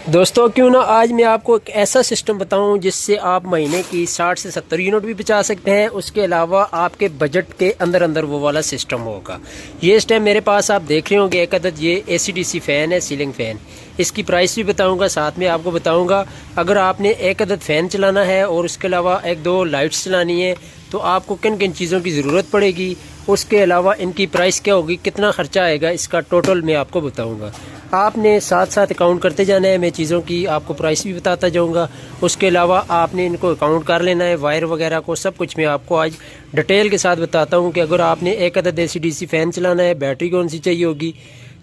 दोस्तों क्यों ना आज मैं आपको एक ऐसा सिस्टम बताऊं जिससे आप महीने की 60 से 70 यूनिट भी बचा सकते हैं। उसके अलावा आपके बजट के अंदर अंदर वो वाला सिस्टम होगा। ये इस टाइम मेरे पास आप देख रहे होंगे एक अदद ये AC/DC फ़ैन है, सीलिंग फ़ैन। इसकी प्राइस भी बताऊंगा, साथ में आपको बताऊंगा अगर आपने एक अदद फ़ैन चलाना है और उसके अलावा एक दो लाइट्स चलानी है तो आपको किन किन चीज़ों की ज़रूरत पड़ेगी, उसके अलावा इनकी प्राइस क्या होगी, कितना ख़र्चा आएगा, इसका टोटल मैं आपको बताऊंगा। आपने साथ साथ अकाउंट करते जाना है, मैं चीज़ों की आपको प्राइस भी बताता जाऊंगा। उसके अलावा आपने इनको अकाउंट कर लेना है, वायर वगैरह को सब कुछ मैं आपको आज डिटेल के साथ बताता हूं कि अगर आपने एक अदद AC/DC फ़ैन चलाना है, बैटरी कौन सी चाहिए होगी,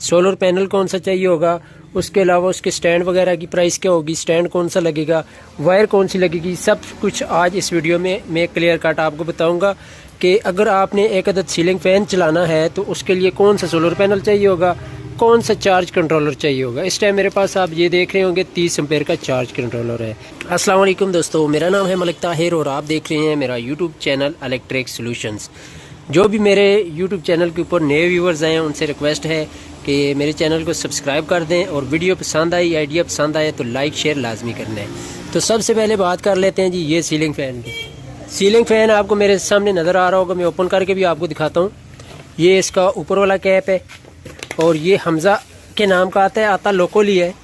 सोलर पैनल कौन सा चाहिए होगा, उसके अलावा उसके स्टैंड वगैरह की प्राइस क्या होगी, स्टैंड कौन सा लगेगा, वायर कौन सी लगेगी, सब कुछ आज इस वीडियो में मैं क्लियर कट आपको बताऊंगा कि अगर आपने एक अदद सीलिंग फ़ैन चलाना है तो उसके लिए कौन सा सोलर पैनल चाहिए होगा, कौन सा चार्ज कंट्रोलर चाहिए होगा। इस टाइम मेरे पास आप ये देख रहे होंगे 30 एम्पेयर का चार्ज कंट्रोलर है। अस्सलाम वालेकुम दोस्तों, मेरा नाम है मलिक ताहिर और आप देख रहे हैं मेरा यूट्यूब चैनल इलेक्ट्रिक सॉल्यूशंस। जो भी मेरे यूट्यूब चैनल के ऊपर नए व्यूवर्स आए हैं उनसे रिक्वेस्ट है कि मेरे चैनल को सब्सक्राइब कर दें और वीडियो पसंद आई, आइडिया पसंद आए तो लाइक शेयर लाजमी करना है। तो सबसे पहले बात कर लेते हैं जी ये सीलिंग फ़ैन की। सीलिंग फ़ैन आपको मेरे सामने नज़र आ रहा होगा, मैं ओपन करके भी आपको दिखाता हूँ। ये इसका ऊपर वाला कैप है और ये हमज़ा के नाम का आता लोकली है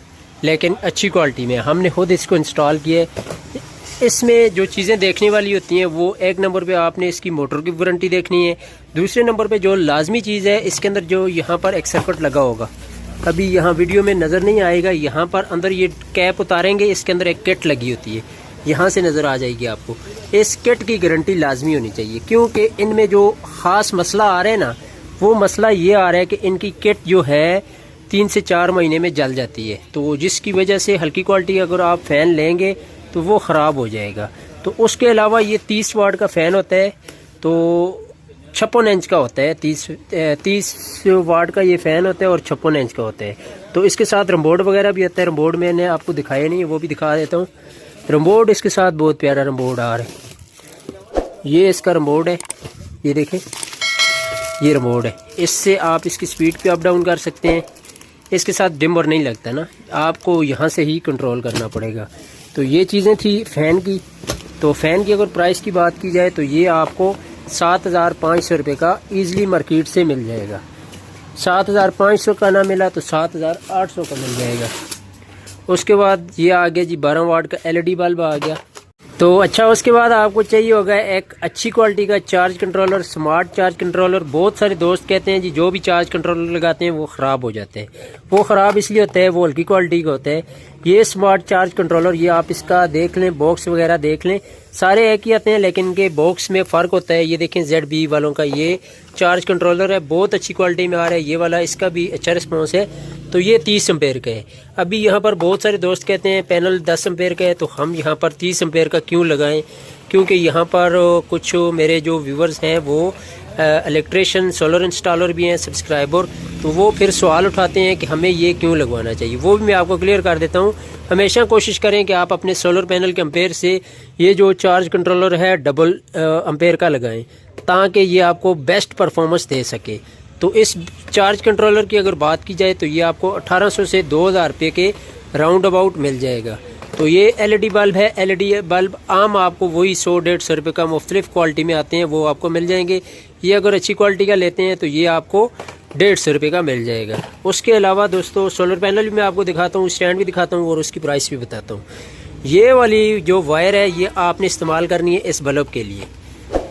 लेकिन अच्छी क्वालिटी में। हमने खुद इसको इंस्टॉल किया है। इसमें जो चीज़ें देखने वाली होती हैं वो एक नंबर पे आपने इसकी मोटर की वारंटी देखनी है। दूसरे नंबर पे जो लाजमी चीज़ है इसके अंदर जो यहाँ पर एक सर्किट लगा होगा, अभी यहाँ वीडियो में नज़र नहीं आएगा, यहाँ पर अंदर ये कैप उतारेंगे, इसके अंदर एक किट लगी होती है, यहाँ से नज़र आ जाएगी आपको। इस किट की गारंटी लाजमी होनी चाहिए क्योंकि इनमें जो ख़ास मसला आ रहा है ना, वो मसला ये आ रहा है कि इनकी किट जो है 3 से 4 महीने में जल जाती है, तो जिसकी वजह से हल्की क्वालिटी अगर आप फ़ैन लेंगे तो वो ख़राब हो जाएगा। तो उसके अलावा ये 30 वाट का फ़ैन होता है, तो 56 इंच का होता है। 30 वाट का ये फ़ैन होता है और 56 इंच का होता है। तो इसके साथ रिमोट वगैरह भी आता है। रिमोट मैंने आपको दिखाया नहीं है, वो भी दिखा देता हूँ। रिमोट इसके साथ बहुत प्यारा रिमोट आ रहा है। ये इसका रिमोट है, ये देखें, ये रिमोट है। इससे आप इसकी स्पीड पे अप डाउन कर सकते हैं। इसके साथ डिमर नहीं लगता ना, आपको यहाँ से ही कंट्रोल करना पड़ेगा। तो ये चीज़ें थी फ़ैन की। तो फ़ैन की अगर प्राइस की बात की जाए तो ये आपको 7,500 रुपये का ईज़िली मार्केट से मिल जाएगा। 7,500 का ना मिला तो 7,800 का मिल जाएगा। उसके बाद ये आ गया जी 12 वाट का LED बल्ब आ गया। तो अच्छा, उसके बाद आपको चाहिए होगा एक अच्छी क्वालिटी का charge controller, smart charge controller. बहुत सारे दोस्त कहते हैं जी जो भी चार्ज कंट्रोलर लगाते हैं वो ख़राब हो जाते हैं। वो ख़राब इसलिए होता है, वो हल्की क्वालिटी का होता है। ये स्मार्ट चार्ज कंट्रोलर, ये आप इसका देख लें, बॉक्स वगैरह देख लें, सारे एक ही आते हैं लेकिन इनके बॉक्स में फ़र्क होता है। ये देखें ZB वालों का ये चार्ज कंट्रोलर है, बहुत अच्छी क्वालिटी में आ रहा है। ये वाला इसका भी अच्छा रिस्पॉन्स है। तो ये 30 एम्पेयर का है। अभी यहाँ पर बहुत सारे दोस्त कहते हैं पैनल 10 एम्पेयर का है, तो हम यहाँ पर 30 एम्पेयर का क्यों लगाएं, क्योंकि यहाँ पर कुछ मेरे जो व्यूवर्स हैं वो इलेक्ट्रिशियन, सोलर इंस्टॉलर भी हैं, सब्सक्राइबर, तो वो फिर सवाल उठाते हैं कि हमें ये क्यों लगवाना चाहिए। वो भी मैं आपको क्लियर कर देता हूँ। हमेशा कोशिश करें कि आप अपने सोलर पैनल के एम्पेयर से ये जो चार्ज कंट्रोलर है डबल एम्पेयर का लगाएं ताकि ये आपको बेस्ट परफॉर्मेंस दे सके। तो इस चार्ज कंट्रोलर की अगर बात की जाए तो ये आपको 1800 से 2000 रुपये के राउंड अबाउट मिल जाएगा। तो ये LED बल्ब है। LED बल्ब आम आपको वही 100-150 रुपये का मुख्तलिफ क्वालिटी में आते हैं, वो आपको मिल जाएंगे। ये अगर अच्छी क्वालिटी का लेते हैं तो ये आपको 150 रुपये का मिल जाएगा। उसके अलावा दोस्तों सोलर पैनल भी मैं आपको दिखाता हूँ, स्टैंड भी दिखाता हूँ और उसकी प्राइस भी बताता हूँ। ये वाली जो वायर है ये आपने इस्तेमाल करनी है इस बल्ब के लिए।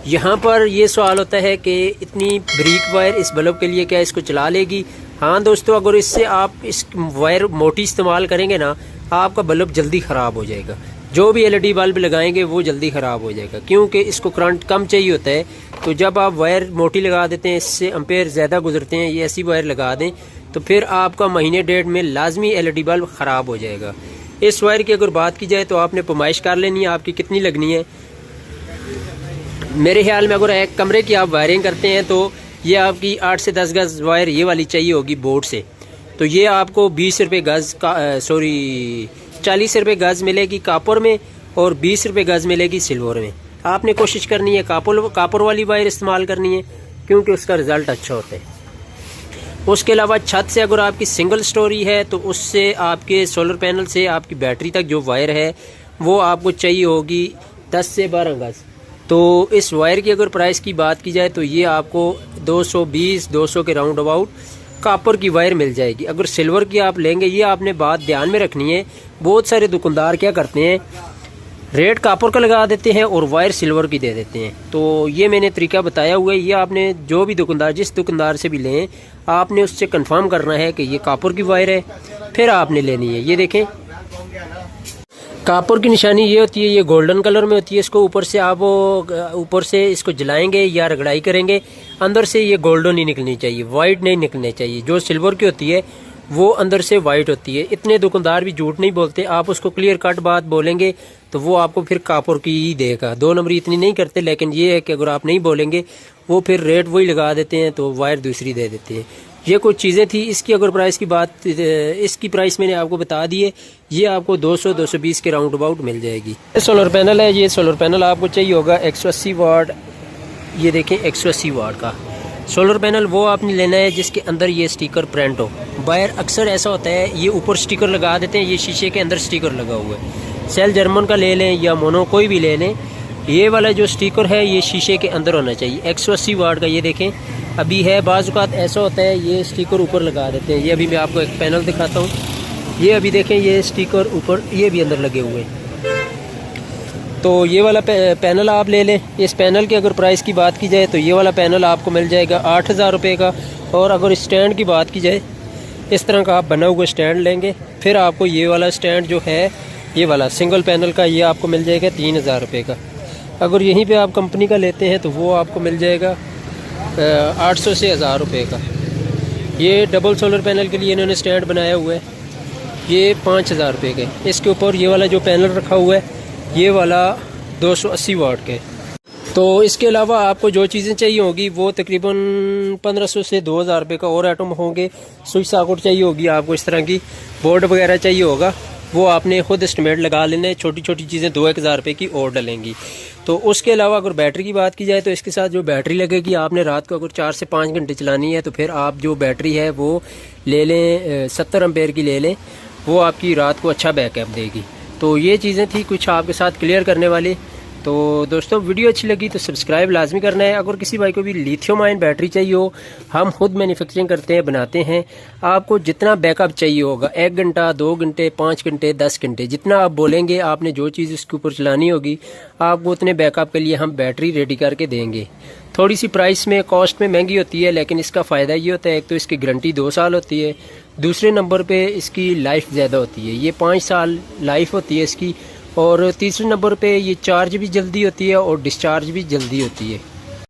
यहाँ पर ये सवाल होता है कि इतनी बारीक वायर इस बल्ब के लिए क्या इसको चला लेगी। हाँ दोस्तों, अगर इससे आप इस वायर मोटी इस्तेमाल करेंगे ना, आपका बल्ब जल्दी ख़राब हो जाएगा। जो भी LED बल्ब लगाएंगे वो जल्दी ख़राब हो जाएगा क्योंकि इसको करंट कम चाहिए होता है। तो जब आप वायर मोटी लगा देते हैं, इससे एम्पेयर ज़्यादा गुजरते हैं, ये ऐसी वायर लगा दें तो फिर आपका महीने डेढ़ में लाजमी LED बल्ब ख़राब हो जाएगा। इस वायर की अगर बात की जाए तो आपने पैमाइश कर लेनी है आपकी कितनी लगनी है। मेरे ख्याल में अगर एक कमरे की आप वायरिंग करते हैं तो ये आपकी 8 से 10 गज़ वायर ये वाली चाहिए होगी बोर्ड से। तो ये आपको 20 रुपये गज़ का 40 रुपये गज़ मिलेगी कापर में और 20 रुपये गज़ मिलेगी सिल्वर में। आपने कोशिश करनी है कापर वाली वायर इस्तेमाल करनी है क्योंकि उसका रिज़ल्ट अच्छा होता है। उसके अलावा छत से अगर आपकी सिंगल स्टोरी है तो उससे आपके सोलर पैनल से आपकी बैटरी तक जो वायर है वो आपको चाहिए होगी 10 से 12 गज। तो इस वायर की अगर प्राइस की बात की जाए तो ये आपको 220-200 के राउंड अबाउट कॉपर की वायर मिल जाएगी। अगर सिल्वर की आप लेंगे, ये आपने बात ध्यान में रखनी है, बहुत सारे दुकानदार क्या करते हैं रेट कॉपर का लगा देते हैं और वायर सिल्वर की दे देते हैं। तो ये मैंने तरीका बताया हुआ है, ये आपने जो भी दुकानदार जिस दुकानदार से भी लें आपने उससे कंफर्म करना है कि ये कॉपर की वायर है, फिर आपने लेनी है। ये देखें कॉपर की निशानी ये होती है, ये गोल्डन कलर में होती है। इसको ऊपर से आप ऊपर से इसको जलाएंगे या रगड़ाई करेंगे, अंदर से ये गोल्डन ही निकलनी चाहिए, वाइट नहीं निकलनी चाहिए। जो सिल्वर की होती है वो अंदर से वाइट होती है। इतने दुकानदार भी झूठ नहीं बोलते, आप उसको क्लियर कट बात बोलेंगे तो वो आपको फिर कॉपर की ही देगा। 2 नंबरी इतनी नहीं करते, लेकिन ये है कि अगर आप नहीं बोलेंगे वो फिर रेट वही लगा देते हैं, तो वायर दूसरी दे देते हैं। ये कुछ चीज़ें थी। इसकी अगर प्राइस की बात, इसकी प्राइस मैंने आपको बता दी है, ये आपको 200-220 के राउंड अबाउट मिल जाएगी। ये सोलर पैनल है, ये सोलर पैनल आपको चाहिए होगा 180 वाट। ये देखें 180 वाट का सोलर पैनल वो आपने लेना है जिसके अंदर ये स्टिकर प्रिंट हो। वायर अक्सर ऐसा होता है ये ऊपर स्टिकर लगा देते हैं, ये शीशे के अंदर स्टिकर लगा हुआ है। सेल जर्मन का ले लें या मोनो कोई भी ले लें, ये वाला जो स्टिकर है ये शीशे के अंदर होना चाहिए। 180 वाट का ये देखें अभी है। बाज़-औक़ात ऐसा होता है ये स्टिकर ऊपर लगा देते हैं। ये अभी मैं आपको एक पैनल दिखाता हूँ, ये अभी देखें ये स्टिकर ऊपर, ये भी अंदर लगे हुए हैं। तो ये वाला पैनल आप ले लें। इस पैनल की अगर प्राइस की बात की जाए तो ये वाला पैनल आपको मिल जाएगा 8000 रुपये का। और अगर स्टैंड की बात की जाए, इस तरह का आप बना हुआ स्टैंड लेंगे, फिर आपको ये वाला स्टैंड जो है ये वाला सिंगल पैनल का, ये आपको मिल जाएगा 3000 रुपये का। अगर यहीं पे आप कंपनी का लेते हैं तो वो आपको मिल जाएगा 800 से 1000 रुपये का। ये डबल सोलर पैनल के लिए इन्होंने स्टैंड बनाया हुआ है, ये 5000 रुपये के। इसके ऊपर ये वाला जो पैनल रखा हुआ है ये वाला 280 वाट के। तो इसके अलावा आपको जो चीज़ें चाहिए होगी वो तकरीबन 1500 से 2000 रुपये का और आइटम होंगे। स्विच सॉकेट चाहिए होगी आपको, इस तरह की बोर्ड वगैरह चाहिए होगा, वो आपने खुद एस्टिमेट लगा लेना है। छोटी छोटी चीज़ें 2-1 हज़ार रुपये की और डलेंगी। तो उसके अलावा अगर बैटरी की बात की जाए तो इसके साथ जो बैटरी लगेगी, आपने रात को अगर 4 से 5 घंटे चलानी है तो फिर आप जो बैटरी है वो ले लें 70 एम्पेयर की ले लें, वो आपकी रात को अच्छा बैकअप देगी। तो ये चीज़ें थी कुछ आपके साथ क्लियर करने वाली। तो दोस्तों वीडियो अच्छी लगी तो सब्सक्राइब लाजमी करना है। अगर किसी भाई को भी लिथियम आयन बैटरी चाहिए हो, हम खुद मैन्युफैक्चरिंग करते हैं, बनाते हैं। आपको जितना बैकअप चाहिए होगा, 1 घंटा, 2 घंटे, 5 घंटे, 10 घंटे, जितना आप बोलेंगे, आपने जो चीज़ उसके ऊपर चलानी होगी, आपको उतने बैकअप के लिए हम बैटरी रेडी करके देंगे। थोड़ी सी प्राइस में, कॉस्ट में महंगी होती है, लेकिन इसका फ़ायदा ये होता है, एक तो इसकी गारंटी 2 साल होती है, दूसरे नंबर पे इसकी लाइफ ज़्यादा होती है, ये 5 साल लाइफ होती है इसकी, और तीसरे नंबर पे ये चार्ज भी जल्दी होती है और डिस्चार्ज भी जल्दी होती है।